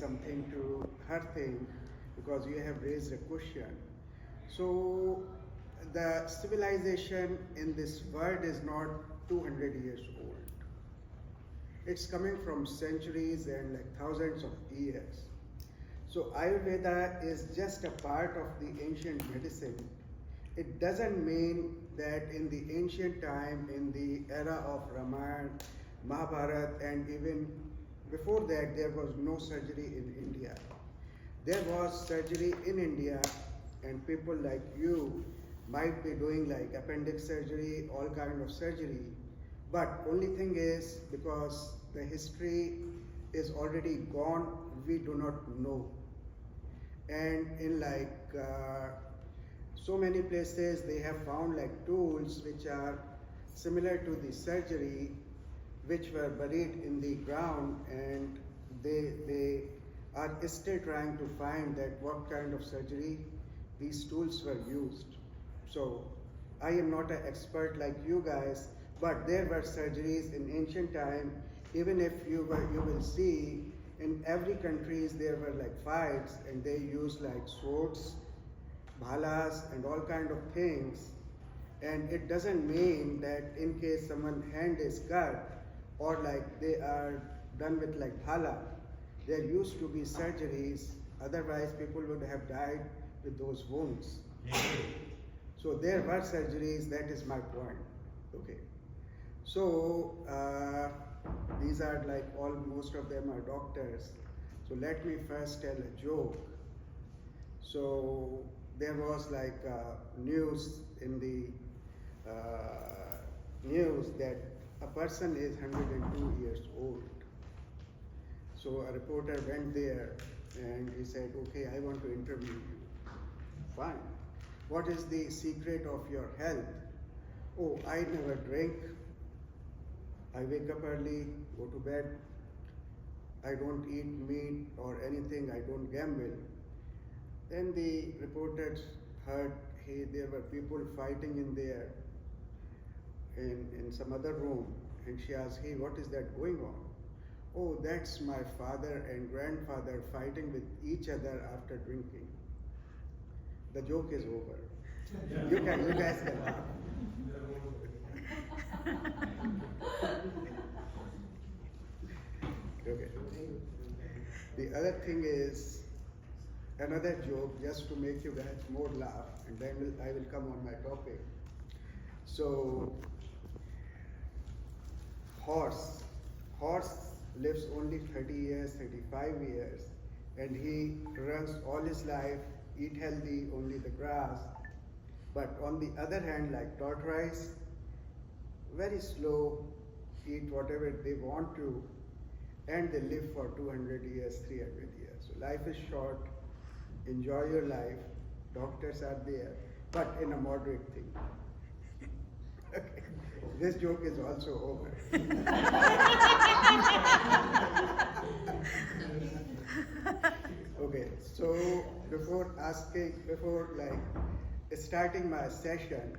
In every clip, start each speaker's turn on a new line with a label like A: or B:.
A: something to her thing because you have raised a question. So, the civilization in this world is not 200 years old. It's coming from centuries and like thousands of years. So, Ayurveda is just a part of the ancient medicine. It doesn't mean that in the ancient time, in the era of Ramayana, Mahabharata, and even before that, there was no surgery in India. There was surgery in India, and people like you might be doing like appendix surgery, all kind of surgery. But only thing is because the history is already gone, we do not know. And in so many places they have found like tools which are similar to the surgery which were buried in the ground, and they are still trying to find that what kind of surgery these tools were used. So I am not an expert like you guys, but there were surgeries in ancient time. Even if you will see in every countries there were like fights and they used like swords, bhalas and all kind of things. And it doesn't mean that in case someone's hand is cut or like they are done with like bhala, there used to be surgeries, otherwise people would have died with those wounds. So there were surgeries, that is my point. Okay. So these are like most of them are doctors. So let me first tell a joke. So there was like news in the news that a person is 102 years old. So a reporter went there and he said, okay, I want to interview you. Fine. What is the secret of your health? Oh, I never drink. I wake up early, go to bed. I don't eat meat or anything. I don't gamble. Then the reporters heard there were people fighting in there in some other room, and she asked, hey, what is that going on? Oh, that's my father and grandfather fighting with each other after drinking. The joke is over. You guys can laugh. Okay. The other thing is another joke just to make you guys more laugh, and then I will come on my topic. So, horse lives only 30 years, 35 years, and he runs all his life, eat healthy, only the grass. But on the other hand, like tortoise, very slow, eat whatever they want to, and they live for 200 years, 300 years. So life is short, enjoy your life, doctors are there, but in a moderate thing. Okay. This joke is also over. Okay, so before starting my session,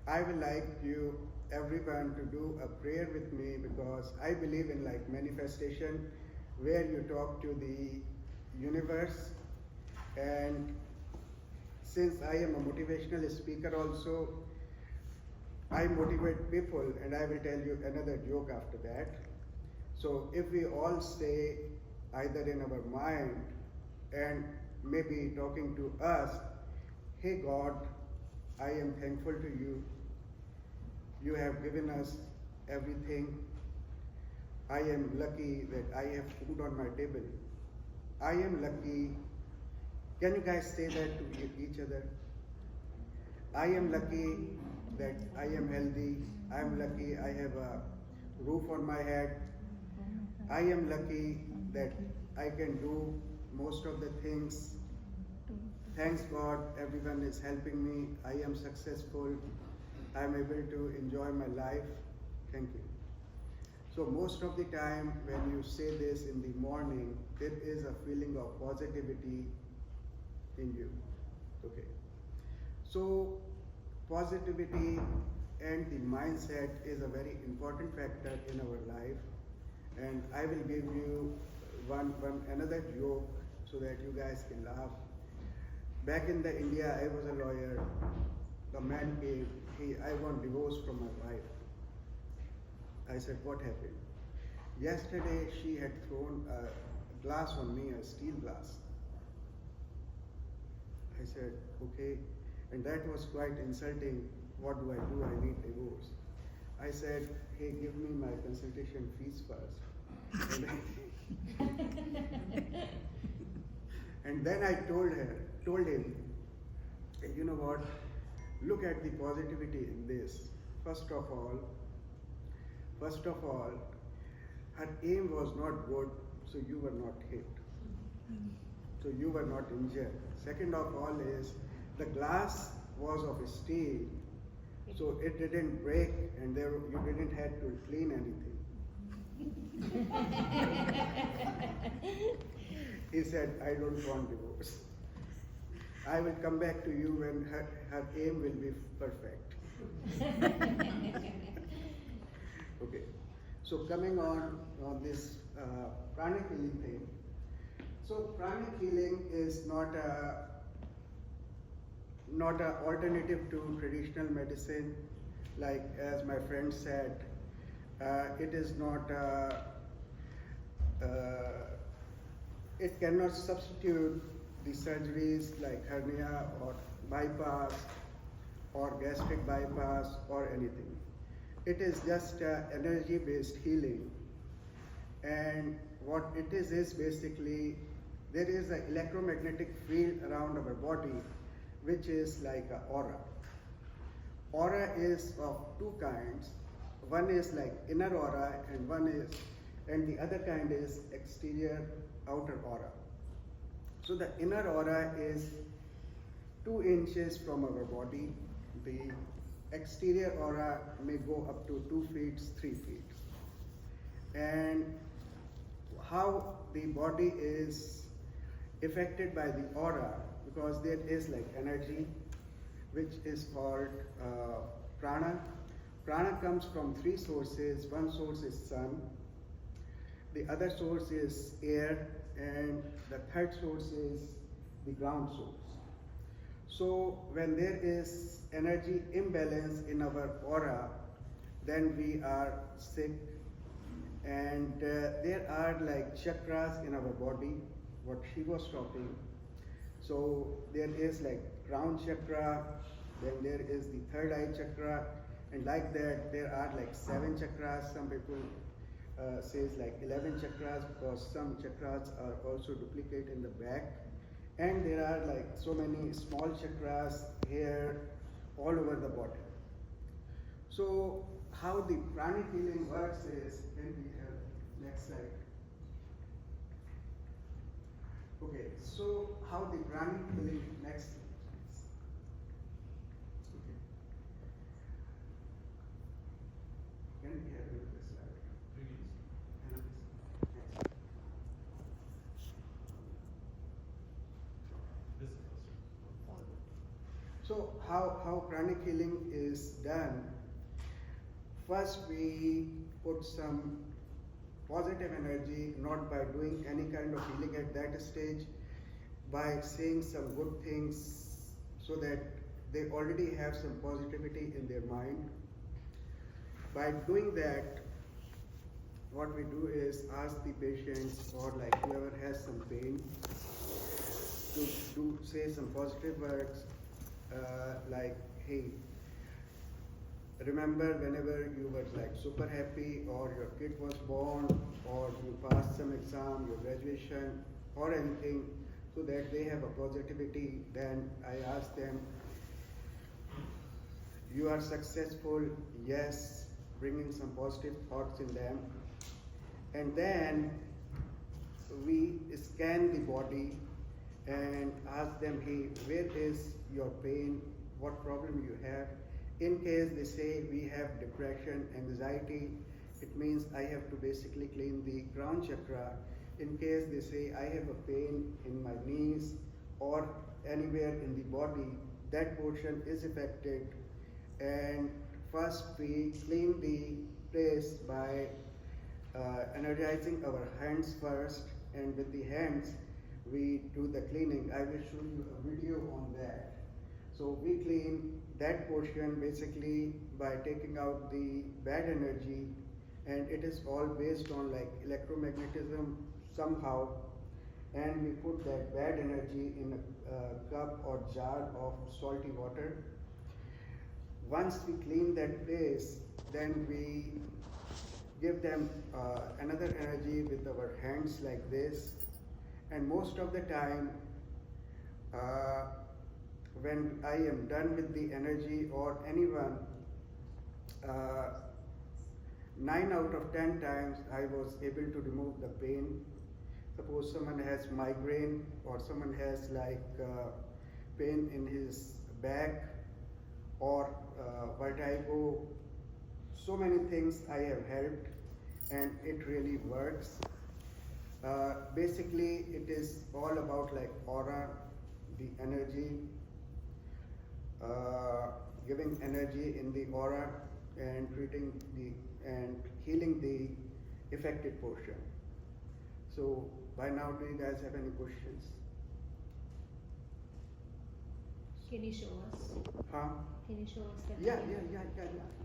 A: I would like you everyone to do a prayer with me because I believe in like manifestation where you talk to the universe. And since I am a motivational speaker also, I motivate people, and I will tell you another joke after that. So if we all say either in our mind and maybe talking to us, hey God, I am thankful to you. You have given us everything. I am lucky that I have food on my table. I am lucky. Can you guys say that to each other? I am lucky that I am healthy. I am lucky I have a roof on my head. I am lucky that I can do most of the things. Thanks God, everyone is helping me. I am successful. I am able to enjoy my life. Thank you. So most of the time when you say this in the morning, there is a feeling of positivity in you. Okay. So positivity and the mindset is a very important factor in our life, and I will give you one another joke so that you guys can laugh. Back in the India, I was a lawyer. The man came. I want divorce from my wife. I said, what happened? Yesterday she had thrown a glass on me, a steel glass. I said, okay. And that was quite insulting. What do? I need divorce. I said, hey, give me my consultation fees first. And then I told him, hey, you know what? Look at the positivity in this. First of all, her aim was not good, so you were not hit. So you were not injured. Second of all is the glass was of steel, so it didn't break and you didn't have to clean anything. He said, I don't want divorce. I will come back to you when her aim will be perfect. Okay. So coming on this pranic healing thing. So pranic healing is not a alternative to traditional medicine, like as my friend said. It is not. It cannot substitute the surgeries like hernia or bypass or gastric bypass or anything. It is just energy-based healing, and what it is basically there is an electromagnetic field around our body, which is like an aura. Aura is of two kinds. One is like inner aura, and the other kind is exterior outer aura. So the inner aura is 2 inches from our body. The exterior aura may go up to 2 feet, 3 feet. And how the body is affected by the aura, because there is like energy, which is called prana. Prana comes from 3 sources. One source is sun, the other source is air, and the third source is the ground source. So when there is energy imbalance in our aura, then we are sick. And there are like chakras in our body, what she was talking. So there is like crown chakra, then there is the third eye chakra, and like that there are like 7 chakras. Some people says like 11 chakras, because some chakras are also duplicate in the back. And there are like so many small chakras here all over the body. So how the pranic healing works is, can we have next slide? Okay, so how the pranic healing, next. Okay. Can we have this slide? Next. So how pranic healing is done? First we put some positive energy, not by doing any kind of healing at that stage, by saying some good things so that they already have some positivity in their mind. By doing that, what we do is ask the patient, or like whoever has some pain, to say some positive words like, hey, remember whenever you were like super happy, or your kid was born, or you passed some exam, your graduation, or anything, so that they have a positivity. Then I ask them, you are successful, yes, bringing some positive thoughts in them. And then we scan the body and ask them, hey, where is your pain, what problem you have. In case they say we have depression, anxiety, it means I have to basically clean the crown chakra. In case they say I have a pain in my knees or anywhere in the body, that portion is affected. And first we clean the place by energizing our hands first, and with the hands we do the cleaning. I will show you a video on that. So we clean that portion basically by taking out the bad energy, and it is all based on like electromagnetism somehow, and we put that bad energy in a cup or jar of salty water. Once we clean that place, then we give them another energy with our hands like this. And most of the time, uh, when I am done with the energy or anyone, uh, 9 out of 10 times I was able to remove the pain. Suppose someone has migraine or someone has like pain in his back or vertigo. So many things I have helped, and it really works. Basically, it is all about like aura, the energy, giving energy in the aura and treating the and healing the affected portion. So by now, do you guys have any questions?
B: Can you show us?
A: Huh?
B: Can you show us that?
A: Yeah,
B: video?
A: yeah.